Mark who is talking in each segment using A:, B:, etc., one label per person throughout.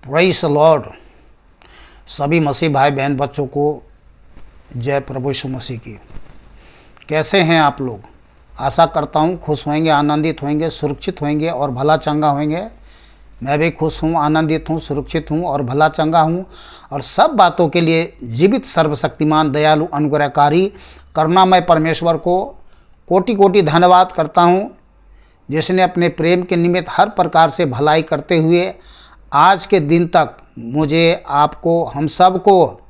A: Praise the Lord. सभी मसीह भाई बहन बच्चों को जय प्रभु यीशु मसीह की। कैसे हैं आप लोग? आशा करता हूँ खुश होंगे, आनंदित होंगे, सुरक्षित होंगे और भला चंगा होंगे। मैं भी खुश हूँ, आनंदित हूँ, सुरक्षित हूँ और भला चंगा हूँ। और सब बातों के लिए जीवित सर्वशक्तिमान दयालु अनुग्रहकारी करुणामय परमेश्वर को कोटि कोटि धन्यवाद करता हूँ, जिसने अपने प्रेम के निमित्त हर प्रकार से भलाई करते हुए आज के दिन तक मुझे, आपको, हम सब को,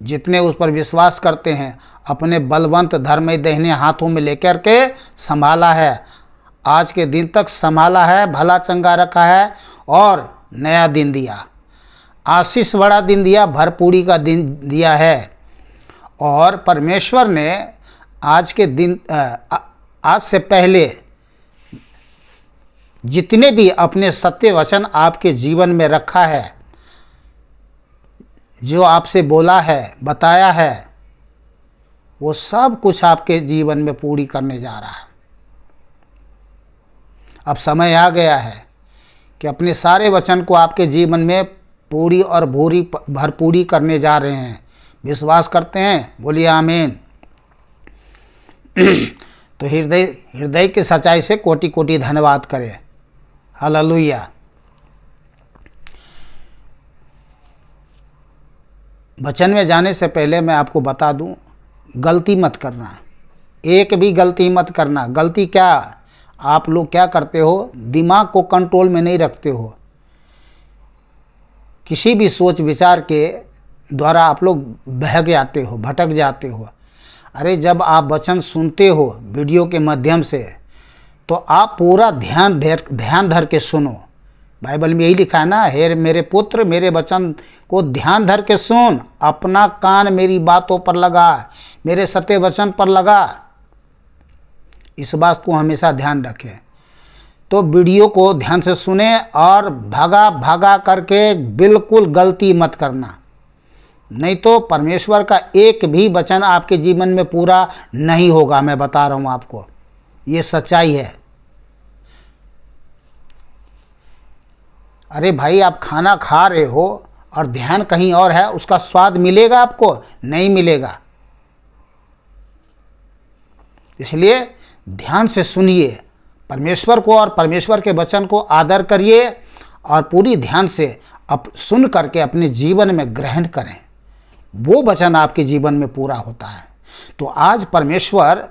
A: जितने उस पर विश्वास करते हैं, अपने बलवंत धर्ममय दाहिने हाथों में लेकर के संभाला है। आज के दिन तक संभाला है, भला चंगा रखा है और नया दिन दिया, आशीष बड़ा दिन दिया, भरपूरी का दिन दिया है। और परमेश्वर ने आज के दिन आज से पहले जितने भी अपने सत्य वचन आपके जीवन में रखा है, जो आपसे बोला है, बताया है, वो सब कुछ आपके जीवन में पूरी करने जा रहा है। अब समय आ गया है कि अपने सारे वचन को आपके जीवन में पूरी और भरपूरी करने जा रहे हैं। विश्वास करते हैं? बोलिए आमीन। तो हृदय की सच्चाई से कोटि कोटि धन्यवाद करें। हालेलुया। वचन में जाने से पहले मैं आपको बता दूं, गलती मत करना, एक भी गलती मत करना। गलती क्या? आप लोग क्या करते हो? दिमाग को कंट्रोल में नहीं रखते हो। किसी भी सोच विचार के द्वारा आप लोग बहक जाते हो, भटक जाते हो। अरे जब आप वचन सुनते हो वीडियो के माध्यम से, तो आप पूरा ध्यान धर के सुनो। बाइबल में यही लिखा है ना, हे मेरे पुत्र मेरे वचन को ध्यान धर के सुन, अपना कान मेरी बातों पर लगा, मेरे सत्य वचन पर लगा। इस बात को हमेशा ध्यान रखें। तो वीडियो को ध्यान से सुने और भागा करके बिल्कुल गलती मत करना, नहीं तो परमेश्वर का एक भी वचन आपके जीवन में पूरा नहीं होगा। मैं बता रहा हूँ आपको, ये सच्चाई है। अरे भाई, आप खाना खा रहे हो और ध्यान कहीं और है, उसका स्वाद मिलेगा आपको? नहीं मिलेगा। इसलिए ध्यान से सुनिए परमेश्वर को और परमेश्वर के वचन को आदर करिए और पूरी ध्यान से सुन करके अपने जीवन में ग्रहण करें। वो वचन आपके जीवन में पूरा होता है। तो आज परमेश्वर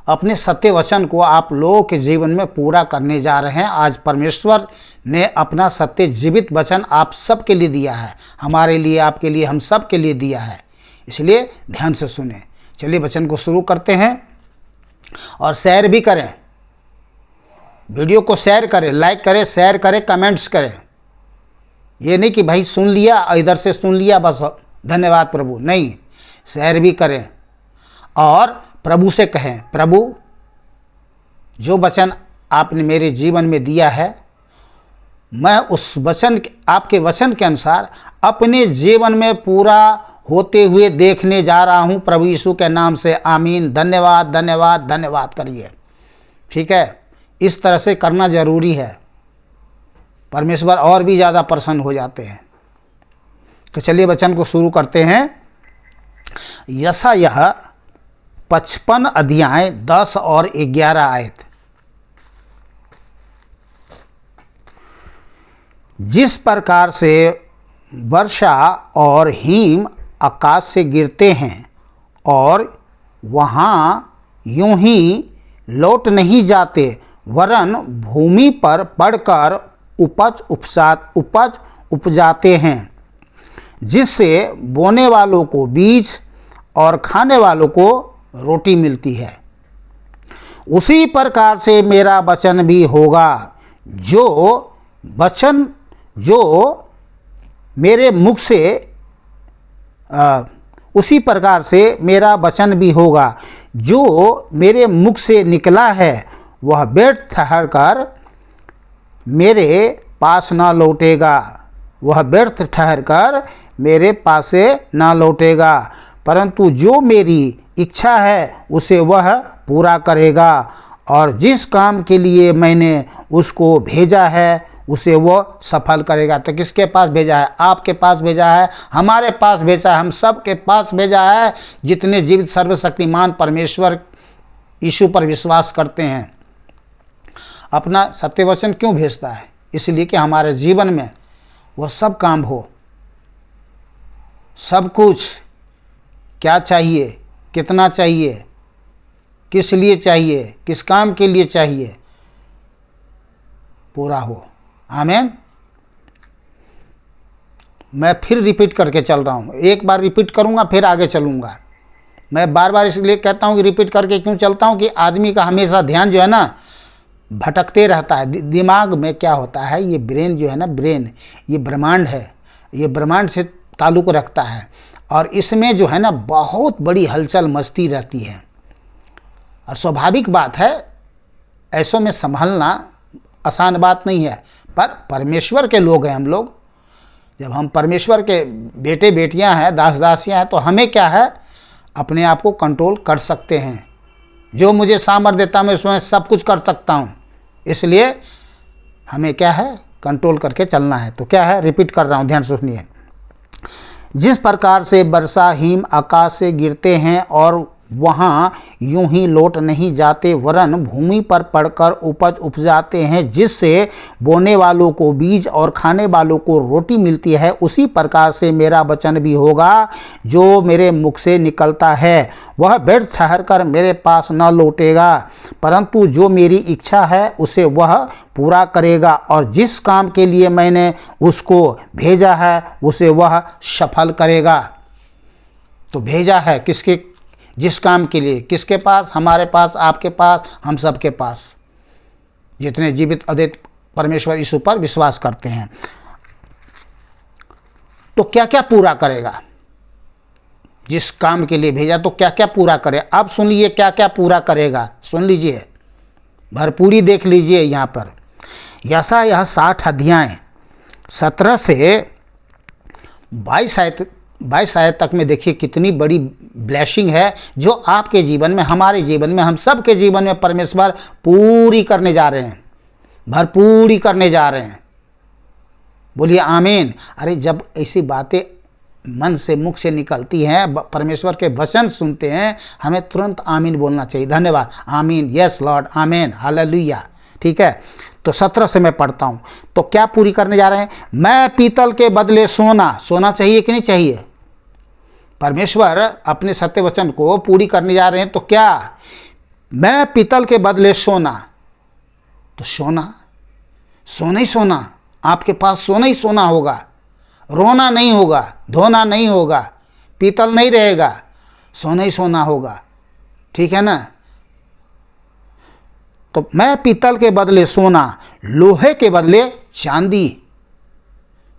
A: अपने सत्य वचन को आप लोगों के जीवन में पूरा करने जा रहे हैं। आज परमेश्वर ने अपना सत्य जीवित वचन आप सब के लिए दिया है, हमारे लिए, आपके लिए, हम सब के लिए दिया है। इसलिए ध्यान से सुने। चलिए वचन को शुरू करते हैं और शेयर भी करें। वीडियो को शेयर करें, लाइक करें, शेयर करें, कमेंट्स करें। ये नहीं कि भाई सुन लिया, इधर से सुन लिया बस धन्यवाद प्रभु, नहीं, शेयर भी करें और प्रभु से कहें, प्रभु जो वचन आपने मेरे जीवन में दिया है, मैं उस वचन, आपके वचन के अनुसार अपने जीवन में पूरा होते हुए देखने जा रहा हूं। प्रभु यीशु के नाम से आमीन। धन्यवाद धन्यवाद धन्यवाद करिए। ठीक है, इस तरह से करना जरूरी है। परमेश्वर और भी ज़्यादा प्रसन्न हो जाते हैं। तो चलिए वचन को शुरू करते हैं। यशायाह 55 अध्याय 10 और 11 आयत। जिस प्रकार से वर्षा और हिम आकाश से गिरते हैं और वहाँ यूं ही लौट नहीं जाते, वरन भूमि पर पड़कर उपज उपजाते हैं, जिससे बोने वालों को बीज और खाने वालों को रोटी मिलती है, उसी प्रकार से मेरा वचन भी होगा जो मेरे मुख से उसी प्रकार से मेरा वचन भी होगा जो मेरे मुख से निकला है, वह व्यर्थ ठहर कर मेरे पास ना लौटेगा, वह व्यर्थ ठहर कर मेरे पास से ना लौटेगा, परंतु जो मेरी इच्छा है उसे वह पूरा करेगा। और जिस काम के लिए मैंने उसको भेजा है उसे वो सफल करेगा। तो किसके पास भेजा है? आपके पास भेजा है, हमारे पास भेजा है, हम सब के पास भेजा है जितने जीवित सर्वशक्तिमान परमेश्वर यीशु पर विश्वास करते हैं। अपना सत्य वचन क्यों भेजता है? इसलिए कि हमारे जीवन में वह सब काम हो, सब कुछ क्या चाहिए, कितना चाहिए, किस लिए चाहिए, किस काम के लिए चाहिए, पूरा हो। आमीन। मैं फिर रिपीट करके चल रहा हूँ, एक बार रिपीट करूँगा फिर आगे चलूँगा। मैं बार बार इसलिए कहता हूँ कि रिपीट करके क्यों चलता हूँ कि आदमी का हमेशा ध्यान जो है ना भटकते रहता है। दिमाग में क्या होता है, ये ब्रेन जो है ना, ब्रेन ये ब्रह्मांड है, ये ब्रह्मांड से ताल्लुक़ रखता है और इसमें जो है ना बहुत बड़ी हलचल मचती रहती है। और स्वाभाविक बात है, ऐसों में संभलना आसान बात नहीं है, पर परमेश्वर के लोग हैं हम लोग। जब हम परमेश्वर के बेटे बेटियां हैं, दास दासियां हैं, तो हमें क्या है, अपने आप को कंट्रोल कर सकते हैं। जो मुझे सामर्थ्य देता मैं उसमें सब कुछ कर सकता हूं। इसलिए हमें क्या है, कंट्रोल करके चलना है। तो क्या है, रिपीट कर रहा हूं, ध्यान से सुनिए। जिस प्रकार से वर्षा हिम आकाश से गिरते हैं और वहाँ यूं ही लौट नहीं जाते, वरन भूमि पर पड़कर उपज उपजाते हैं, जिससे बोने वालों को बीज और खाने वालों को रोटी मिलती है, उसी प्रकार से मेरा वचन भी होगा जो मेरे मुख से निकलता है। वह व्यर्थ ठहर कर मेरे पास न लौटेगा, परंतु जो मेरी इच्छा है उसे वह पूरा करेगा, और जिस काम के लिए मैंने उसको भेजा है उसे वह सफल करेगा। तो भेजा है किसके, जिस काम के लिए, किसके पास? हमारे पास, आपके पास, हम सब के पास, जितने जीवित अद्वैत परमेश्वर यीशु पर विश्वास करते हैं। तो क्या क्या पूरा करेगा? जिस काम के लिए भेजा तो क्या क्या पूरा करे? अब सुन लीजिए क्या क्या पूरा करेगा, सुन लीजिए, भरपूरी देख लीजिए। यहाँ पर यह 60 अध्याय 17 से 22 आयत तक में देखिए कितनी बड़ी ब्लेसिंग है जो आपके जीवन में, हमारे जीवन में, हम सब के जीवन में परमेश्वर पूरी करने जा रहे हैं, भरपूरी करने जा रहे हैं। बोलिए आमीन। अरे जब ऐसी बातें मन से, मुख से निकलती हैं, परमेश्वर के वचन सुनते हैं, हमें तुरंत आमीन बोलना चाहिए। धन्यवाद, आमीन, यस लॉर्ड, आमीन, हालेलुया। ठीक है, तो 17 से मैं पढ़ता हूँ। तो क्या पूरी करने जा रहे हैं? मैं पीतल के बदले सोना, सोना चाहिए कि नहीं चाहिए? परमेश्वर अपने सत्य वचन को पूरी करने जा रहे हैं। तो क्या? मैं पीतल के बदले सोना, तो सोना, सोना ही सोना, आपके पास सोना ही सोना होगा, रोना नहीं होगा, धोना नहीं होगा, पीतल नहीं रहेगा, सोना ही सोना होगा। ठीक है ना? तो मैं पीतल के बदले सोना, लोहे के बदले चांदी।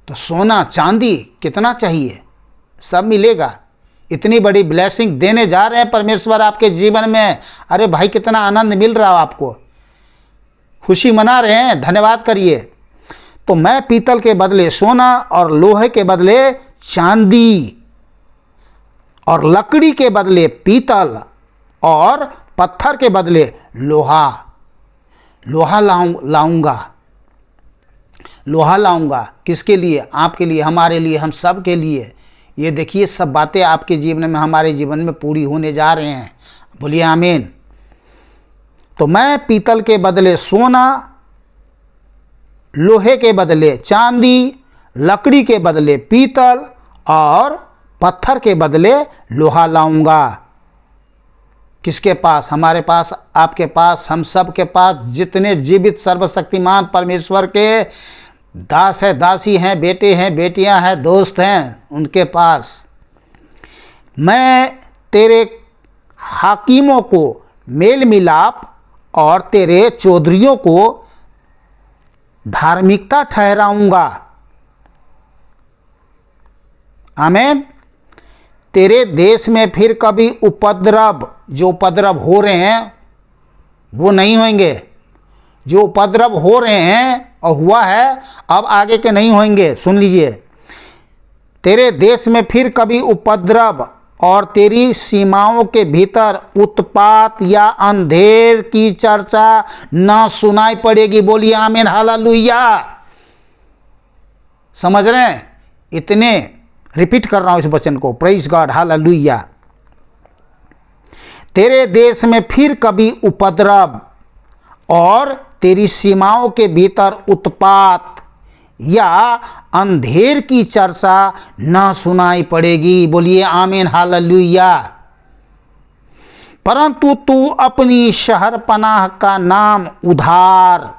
A: तो सोना चांदी कितना चाहिए, सब मिलेगा। इतनी बड़ी ब्लेसिंग देने जा रहे हैं परमेश्वर आपके जीवन में। अरे भाई कितना आनंद मिल रहा है आपको, खुशी मना रहे हैं, धन्यवाद करिए। तो मैं पीतल के बदले सोना और लोहे के बदले चांदी और लकड़ी के बदले पीतल और पत्थर के बदले लोहा, लोहा लाऊंगा, लोहा लाऊंगा। किसके लिए? आपके लिए, हमारे लिए, हम सब के लिए। ये देखिए सब बातें आपके जीवन में, हमारे जीवन में पूरी होने जा रहे हैं। बोलिए आमीन। तो मैं पीतल के बदले सोना, लोहे के बदले चांदी, लकड़ी के बदले पीतल और पत्थर के बदले लोहा लाऊंगा। किसके पास? हमारे पास, आपके पास, हम सब के पास, जितने जीवित सर्वशक्तिमान परमेश्वर के दास है, दासी हैं, बेटे हैं, बेटियां हैं, दोस्त हैं, उनके पास। मैं तेरे हाकिमों को मेल मिलाप और तेरे चौधरियों को धार्मिकता ठहराऊंगा। आमीन। तेरे देश में फिर कभी उपद्रव, जो उपद्रव हो रहे हैं वो नहीं होंगे। जो उपद्रव हो रहे हैं और हुआ है, अब आगे के नहीं होंगे। सुन लीजिए, तेरे देश में फिर कभी उपद्रव और तेरी सीमाओं के भीतर उत्पात या अंधेर की चर्चा न सुनाई पड़ेगी। बोलिए आमीन, हालेलुया। समझ रहे हैं? इतने रिपीट कर रहा हूं इस वचन को। Praise God, hallelujah. तेरे देश में फिर कभी उपद्रव और तेरी सीमाओं के भीतर उत्पात या अंधेर की चर्चा न सुनाई पड़ेगी। बोलिए आमीन, हालेलुया। परंतु तू अपनी शहर पनाह का नाम उधार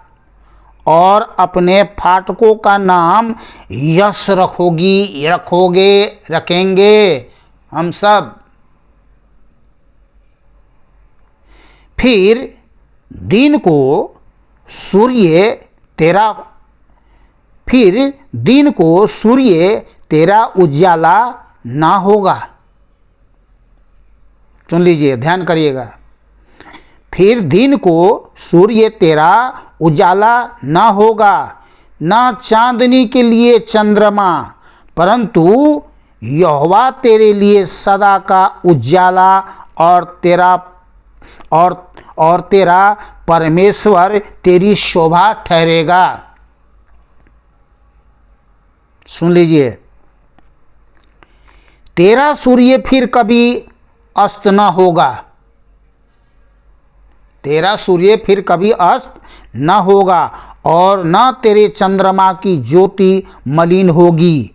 A: और अपने फाटकों का नाम यश रखेंगे हम सब। फिर दिन को सूर्य तेरा उजाला ना होगा। सुन लीजिए, ध्यान करिएगा। फिर दिन को सूर्य तेरा उजाला ना होगा, ना चांदनी के लिए चंद्रमा, परंतु यहोवा तेरे लिए सदा का उजाला और तेरा परमेश्वर तेरी शोभा ठहरेगा। सुन लीजिए, तेरा सूर्य फिर कभी अस्त न होगा, तेरा सूर्य फिर कभी अस्त न होगा, और न तेरे चंद्रमा की ज्योति मलिन होगी,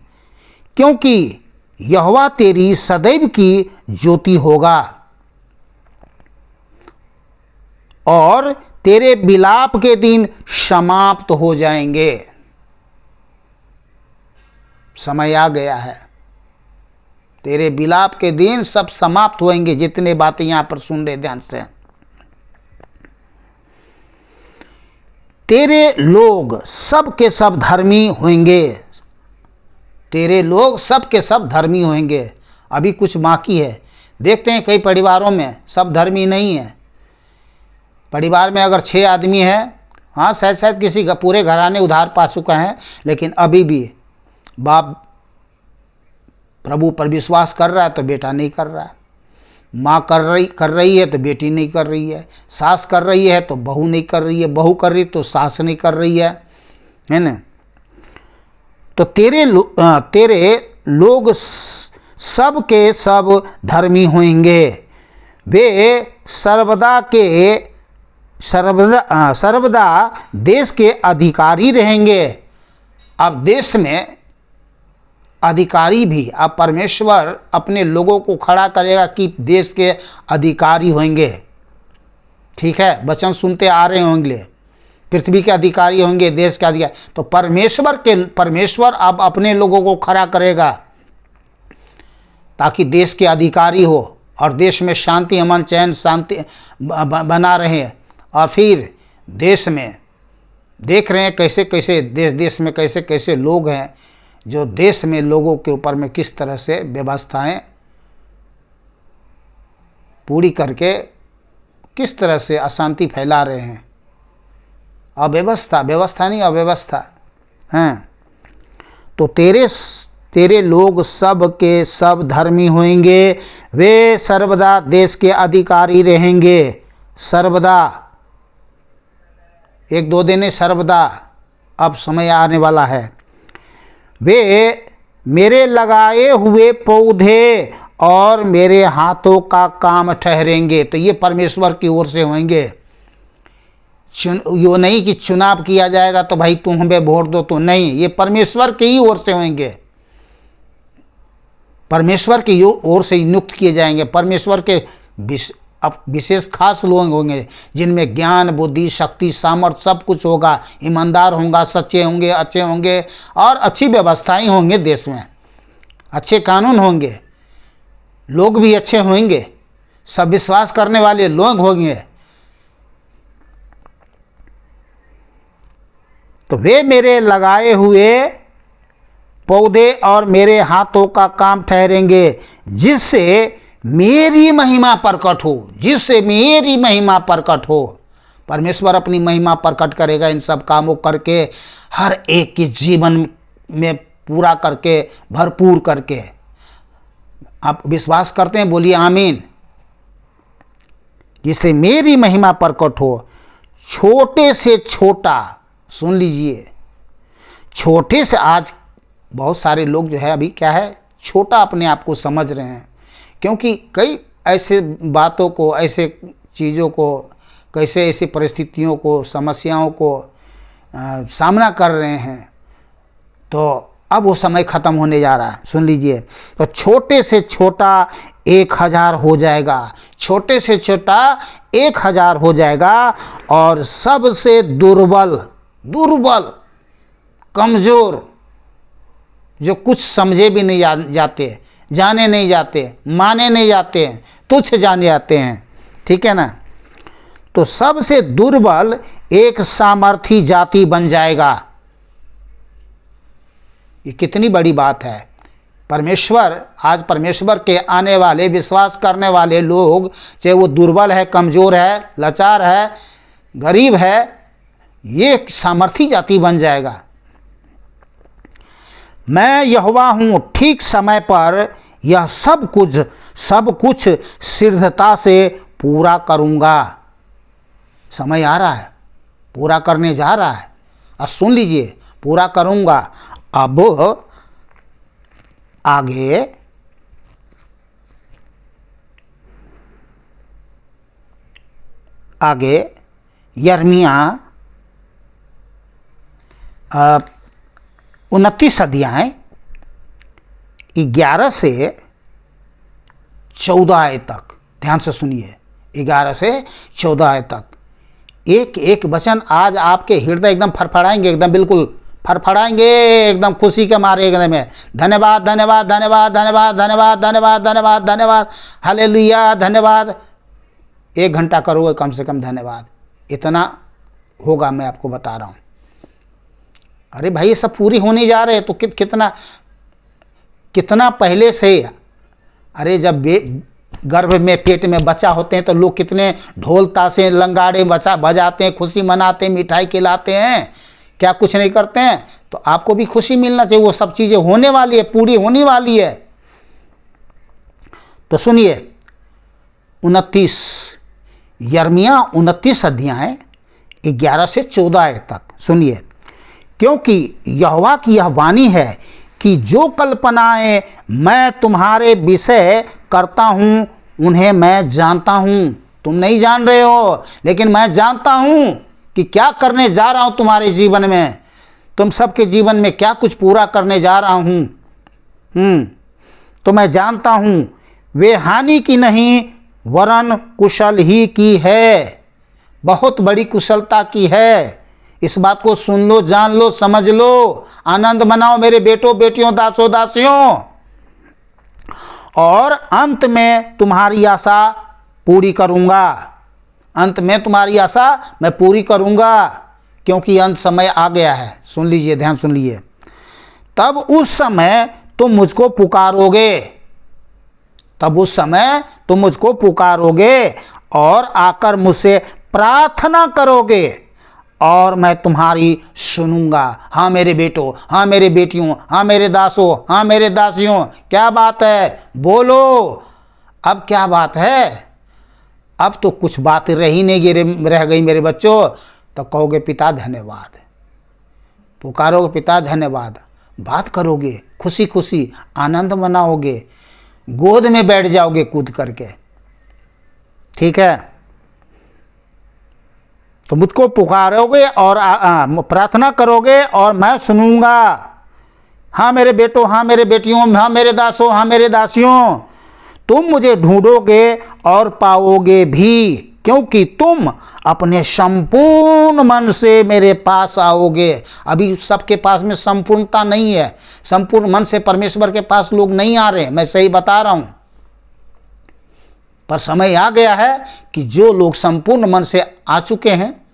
A: क्योंकि यहोवा तेरी सदैव की ज्योति होगा। और तेरे विलाप के दिन समाप्त हो जाएंगे। समय आ गया है, तेरे विलाप के दिन सब समाप्त होंगे। जितने बातें यहां पर सुन रहे ध्यान से, तेरे लोग सब के सब धर्मी होंगे। तेरे लोग सब के सब धर्मी होंगे। अभी कुछ बाकी है। देखते हैं कई परिवारों में सब धर्मी नहीं है। परिवार में अगर 6 आदमी हैं, हाँ शायद किसी का पूरे घराने उधार पा चुका है, लेकिन अभी भी बाप प्रभु पर विश्वास कर रहा है तो बेटा नहीं कर रहा है, माँ कर रही है तो बेटी नहीं कर रही है, सास कर रही है तो बहू नहीं कर रही है, बहू कर रही तो सास नहीं कर रही है ना? तो तेरे लोग सब के सब धर्मी होंगे। वे सर्वदा देश के अधिकारी रहेंगे। अब देश में अधिकारी भी, अब परमेश्वर अपने लोगों को खड़ा करेगा कि देश के अधिकारी होंगे। ठीक है, वचन सुनते आ रहे होंगे, पृथ्वी के अधिकारी होंगे, देश के अधिकारी। तो परमेश्वर अब अपने लोगों को खड़ा करेगा ताकि देश के अधिकारी हो और देश में शांति, अमन, चैन, शांति बना रहे। और फिर देश में देख रहे हैं कैसे कैसे देश में कैसे कैसे लोग हैं जो देश में लोगों के ऊपर में किस तरह से व्यवस्थाएं पूरी करके किस तरह से अशांति फैला रहे हैं। व्यवस्था नहीं, अव्यवस्था हैं। तो तेरे लोग सब के सब धर्मी होंगे। वे सर्वदा देश के अधिकारी रहेंगे। सर्वदा, 1-2 दिन सर्वदा, अब समय आने वाला है। वे मेरे लगाए हुए पौधे और मेरे हाथों का काम ठहरेंगे। तो ये परमेश्वर की ओर से होंगे। यो नहीं कि चुनाव किया जाएगा तो भाई तुम हमें वोट दो, तो नहीं, ये परमेश्वर की ही ओर से होंगे। परमेश्वर की ओर से नियुक्त किए जाएंगे। परमेश्वर के विशेष खास लोग होंगे जिनमें ज्ञान, बुद्धि, शक्ति, सामर्थ्य सब कुछ होगा। ईमानदार होंगे, सच्चे होंगे, अच्छे होंगे और अच्छी व्यवस्थाएं होंगे। देश में अच्छे कानून होंगे, लोग भी अच्छे होंगे, सब विश्वास करने वाले लोग होंगे। तो वे मेरे लगाए हुए पौधे और मेरे हाथों का काम ठहरेंगे, जिससे मेरी महिमा प्रकट हो। जिससे मेरी महिमा प्रकट हो। परमेश्वर अपनी महिमा प्रकट करेगा इन सब कामों करके, हर एक के जीवन में पूरा करके, भरपूर करके। आप विश्वास करते हैं? बोलिए आमीन। जिससे मेरी महिमा प्रकट हो। छोटे से छोटा, सुन लीजिए, छोटे से, आज बहुत सारे लोग जो है अभी क्या है, छोटा अपने आप को समझ रहे हैं, क्योंकि कई ऐसे बातों को, ऐसे चीज़ों को, कैसे ऐसी परिस्थितियों को, समस्याओं को सामना कर रहे हैं। तो अब वो समय ख़त्म होने जा रहा है। सुन लीजिए, तो छोटे से छोटा 1000 हो जाएगा, छोटे से छोटा 1000 हो जाएगा, और सबसे दुर्बल कमज़ोर, जो कुछ समझे भी नहीं जाते, जाने नहीं जाते, माने नहीं जाते हैं, तुच्छ जाने जाते हैं, ठीक है ना, तो सबसे दुर्बल एक सामर्थी जाति बन जाएगा। ये कितनी बड़ी बात है। परमेश्वर, आज परमेश्वर के आने वाले, विश्वास करने वाले लोग, चाहे वो दुर्बल है, कमज़ोर है, लाचार है, गरीब है, ये सामर्थी जाति बन जाएगा। मैं यहोवा हूँ, ठीक समय पर यह सब कुछ शीघ्रता से पूरा करूँगा। समय आ रहा है, पूरा करने जा रहा है। अब सुन लीजिए, पूरा करूँगा। अब आगे यिर्मयाह 29 अध्याय 11 से 14 आयत तक, ध्यान से सुनिए, 11 से 14 आयत तक। एक एक वचन आज आपके हृदय एकदम फड़फड़ाएंगे, एकदम बिल्कुल फड़फड़ाएंगे, एकदम खुशी के मारे एकदम में। धन्यवाद धन्यवाद धन्यवाद धन्यवाद धन्यवाद धन्यवाद धन्यवाद धन्यवाद, हालेलुया, धन्यवाद। 1 घंटा करोगे कम से कम धन्यवाद, इतना होगा, मैं आपको बता रहा हूँ। अरे भाई, ये सब पूरी होने जा रहे हैं, तो कितना पहले से। अरे जब गर्भ में, पेट में बच्चा होते हैं तो लोग कितने ढोल ताशे लंगाड़े बजाते हैं, खुशी मनाते हैं, मिठाई खिलाते हैं, क्या कुछ नहीं करते हैं। तो आपको भी खुशी मिलना चाहिए, वो सब चीज़ें होने वाली है, पूरी होने वाली है। तो सुनिए, 29 यिर्मयाह 29 अध्याय 11 से 14 आयत तक सुनिए। क्योंकि यहोवा की यह वाणी है कि जो कल्पनाएं मैं तुम्हारे विषय करता हूँ उन्हें मैं जानता हूँ। तुम नहीं जान रहे हो, लेकिन मैं जानता हूँ कि क्या करने जा रहा हूँ तुम्हारे जीवन में, तुम सबके जीवन में क्या कुछ पूरा करने जा रहा हूँ। तो मैं जानता हूँ वे हानि की नहीं वरन कुशल ही की है, बहुत बड़ी कुशलता की है। इस बात को सुन लो, जान लो, समझ लो, आनंद मनाओ मेरे बेटों बेटियों, दासों दासियों। और अंत में तुम्हारी आशा पूरी करूँगा, अंत में तुम्हारी आशा मैं पूरी करूँगा, क्योंकि अंत समय आ गया है। सुन लीजिए, ध्यान सुन लीजिए। तब उस समय तुम मुझको पुकारोगे, तब उस समय तुम मुझको पुकारोगे और आकर मुझसे प्रार्थना करोगे और मैं तुम्हारी सुनूंगा। हाँ मेरे बेटों, हाँ मेरे बेटियों, हाँ मेरे दासों, हाँ मेरे दासियों, क्या बात है, बोलो। अब क्या बात है? अब तो कुछ बात रही नहीं रह गई मेरे बच्चों। तो कहोगे पिता धन्यवाद, पुकारोगे पिता धन्यवाद, बात करोगे, खुशी खुशी आनंद मनाओगे, गोद में बैठ जाओगे कूद करके, ठीक है। तो मुझको पुकारोगे और प्रार्थना करोगे और मैं सुनूंगा। हाँ मेरे बेटों, हाँ मेरे बेटियों, हाँ मेरे दासों, हाँ मेरे दासियों, तुम मुझे ढूंढोगे और पाओगे भी, क्योंकि तुम अपने संपूर्ण मन से मेरे पास आओगे। अभी सबके पास में संपूर्णता नहीं है, संपूर्ण मन से परमेश्वर के पास लोग नहीं आ रहे, मैं सही बता रहा हूँ। पर समय आ गया है कि जो लोग संपूर्ण मन से आ चुके हैं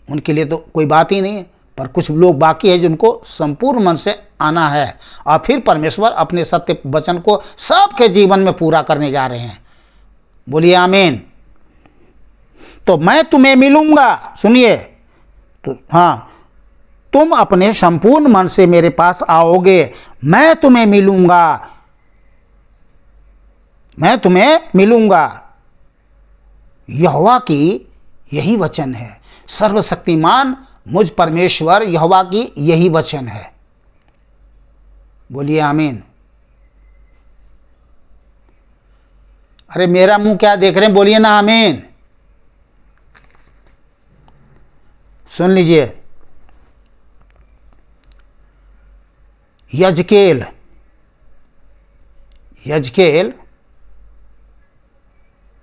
A: उनके लिए तो कोई बात ही नहीं है, पर कुछ लोग बाकी है जिनको संपूर्ण मन से आना है, और फिर परमेश्वर अपने सत्य वचन को सबके जीवन में पूरा करने जा रहे हैं। बोलिए आमीन। तो मैं तुम्हें मिलूंगा, सुनिए, तो हाँ, तुम अपने संपूर्ण मन से मेरे पास आओगे, मैं तुम्हें मिलूंगा, मैं तुम्हें मिलूंगा। यहोवा की यही वचन है, सर्वशक्तिमान मुझ परमेश्वर यहोवा की यही वचन है। बोलिए आमीन। अरे मेरा मुंह क्या देख रहे हैं, बोलिए ना आमीन। सुन लीजिए, यजकेल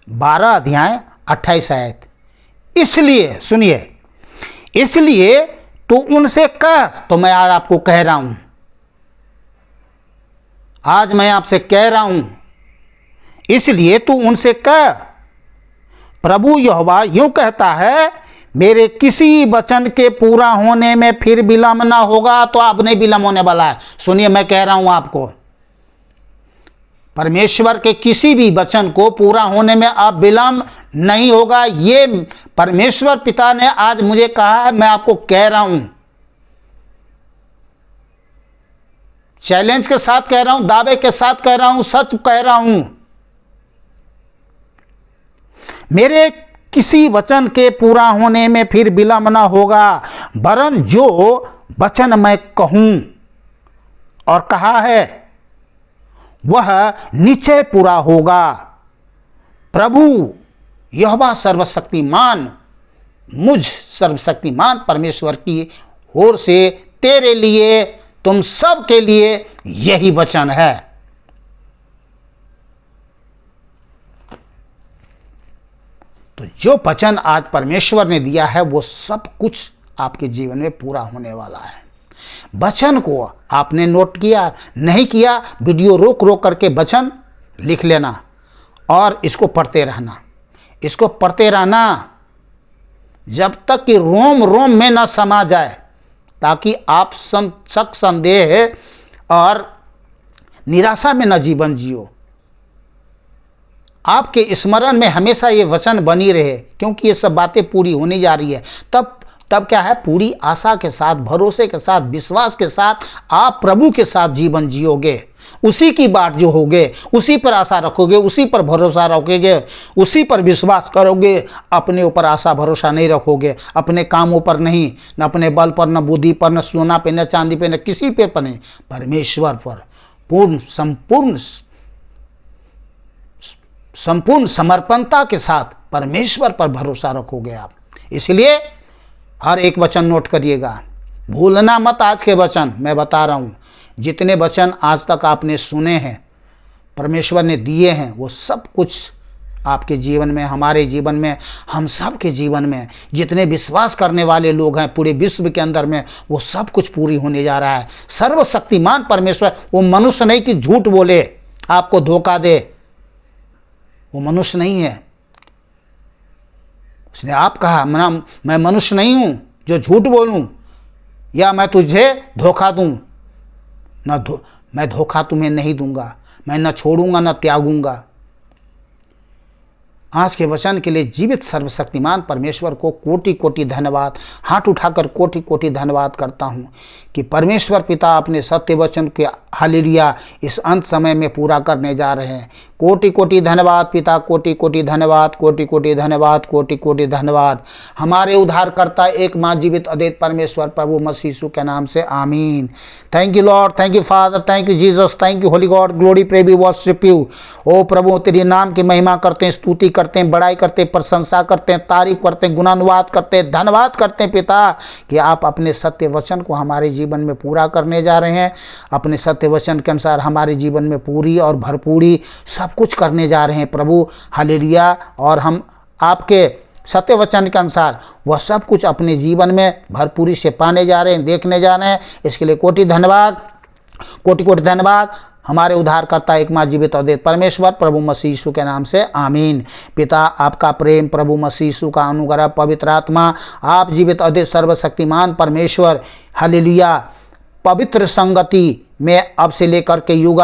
A: 12 अध्याय 28 आयत। इसलिए सुनिए, इसलिए तू उनसे कह, तो मैं आज आपको कह रहा हूं, आज मैं आपसे कह रहा हूं, इसलिए तू उनसे कह, प्रभु यहोवा यूं कहता है, मेरे किसी वचन के पूरा होने में फिर विलंब ना होगा। तो अब नहीं विलंब होने वाला है। सुनिए, मैं कह रहा हूं आपको, परमेश्वर के किसी भी वचन को पूरा होने में अब विलंब नहीं होगा। ये परमेश्वर पिता ने आज मुझे कहा है, मैं आपको कह रहा हूं, चैलेंज के साथ कह रहा हूं, दावे के साथ कह रहा हूं, सच कह रहा हूं। मेरे किसी वचन के पूरा होने में फिर विलंब ना होगा, वरन जो वचन मैं कहूं और कहा है वह निश्चय पूरा होगा। प्रभु यहोवा सर्वशक्तिमान, मुझ सर्वशक्तिमान परमेश्वर की ओर से तेरे लिए, तुम सब के लिए यही वचन है। तो जो वचन आज परमेश्वर ने दिया है वो सब कुछ आपके जीवन में पूरा होने वाला है। वचन को आपने नोट किया, नहीं किया, वीडियो रोक रोक करके वचन लिख लेना और इसको पढ़ते रहना, इसको पढ़ते रहना जब तक कि रोम रोम में न समा जाए, ताकि आप शक संदेह और निराशा में न जीवन जियो। आपके स्मरण में हमेशा ये वचन बनी रहे, क्योंकि ये सब बातें पूरी होने जा रही है। तब क्या है, पूरी आशा के साथ, भरोसे के साथ, विश्वास के साथ आप प्रभु के साथ जीवन जियोगे। उसी की बाट जो होगे, उसी पर आशा रखोगे, उसी पर भरोसा रखोगे, उसी पर विश्वास करोगे। अपने ऊपर आशा भरोसा नहीं रखोगे, अपने कामों पर नहीं, न अपने बल पर, न बुद्धि पर, न सोना पे, न चांदी पे, न किसी पे पर नहीं, परमेश्वर पर संपूर्ण समर्पणता के साथ परमेश्वर पर भरोसा रखोगे आप। इसलिए हर एक वचन नोट करिएगा, भूलना मत। आज के वचन मैं बता रहा हूँ, जितने वचन आज तक आपने सुने हैं, परमेश्वर ने दिए हैं, वो सब कुछ आपके जीवन में, हमारे जीवन में, हम सब के जीवन में, जितने विश्वास करने वाले लोग हैं पूरे विश्व के अंदर में, वो सब कुछ पूरी होने जा रहा है। सर्वशक्तिमान परमेश्वर, वो मनुष्य नहीं कि झूठ बोले आपको धोखा दे, वो मनुष्य नहीं है। उसने आप कहा, मैं मनुष्य नहीं हूं जो झूठ बोलूं या मैं तुझे धोखा दूं। मैं धोखा तुम्हें नहीं दूंगा, मैं न छोड़ूंगा न त्यागूंगा। आज के वचन के लिए जीवित सर्वशक्तिमान परमेश्वर को कोटि कोटि धन्यवाद, हाथ उठाकर कोटि कोटि धन्यवाद करता हूँ कि परमेश्वर पिता अपने सत्य वचन के हालेलुया इस अंत समय में पूरा करने जा रहे हैं। कोटि कोटि धन्यवाद पिता, कोटि कोटि धन्यवाद, कोटि कोटि धन्यवाद, कोटि कोटि धन्यवाद। हमारे उद्धारकर्ता एक मां जीवित अद्वैत परमेश्वर प्रभु मसीह यीशु के नाम से आमीन। Thank you lord, thank you father, thank you Jesus, thank you holy God, glory pray we worship you. ओ प्रभु, तेरे नाम की महिमा करते हैं, स्तुति करते हैं, बड़ाई करते हैं, प्रशंसा करते हैं, तारीफ करते हैं, गुणानुवाद करते हैं, धन्यवाद करते हैं पिता कि आप अपने सत्य वचन को हमारे जीवन में पूरा करने जा रहे हैं। अपने सत्य वचन के अनुसार हमारे जीवन में पूरी और भरपूरी सब कुछ करने जा रहे हैं प्रभु, हालेलुया। और हम आपके सत्य वचन के अनुसार वह सब कुछ अपने जीवन में भरपूरी से पाने जा रहे हैं, देखने जा रहे हैं। इसके लिए कोटि धन्यवाद, कोटि कोटि धन्यवाद। हमारे उद्धारकर्ता एक मां जीवित अद्वैत परमेश्वर प्रभु मसीह यीशु के नाम से आमीन। पिता, आपका प्रेम, प्रभु मसीह यीशु का अनुग्रह, पवित्र आत्मा, आप जीवित अद्वैत सर्वशक्तिमान परमेश्वर, हालेलुया, पवित्र संगति में अब से लेकर के युग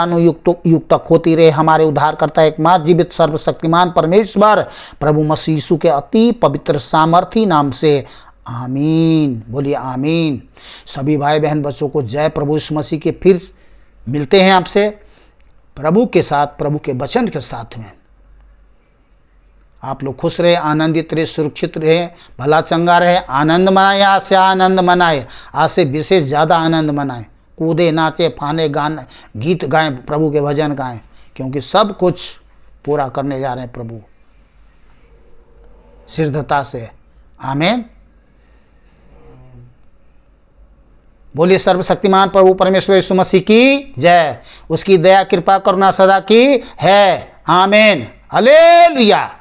A: तक होती रहे। हमारे उद्धारकर्ता एक मां जीवित सर्वशक्तिमान परमेश्वर प्रभु मसीह यीशु के अति पवित्र सामर्थी नाम से आमीन। बोलिए आमीन। सभी भाई बहन बच्चों को जय प्रभु यीशु मसीह के। फिर मिलते हैं आपसे प्रभु के साथ, प्रभु के वचन के साथ में। आप लोग खुश रहे, आनंदित रहे, सुरक्षित रहे, भला चंगा रहे, आनंद मनाए, आज से आनंद मनाए, आज से विशेष ज़्यादा आनंद मनाए। कूदे, नाचे, फाने, गाने, गीत गाएं, प्रभु के भजन गाएं, क्योंकि सब कुछ पूरा करने जा रहे हैं प्रभु सिद्धता से। आमीन। बोलिए सर्वशक्तिमान प्रभु परमेश्वर यीशु मसीह की जय। उसकी दया, कृपा, करुणा सदा की है। आमीन। हालेलुया।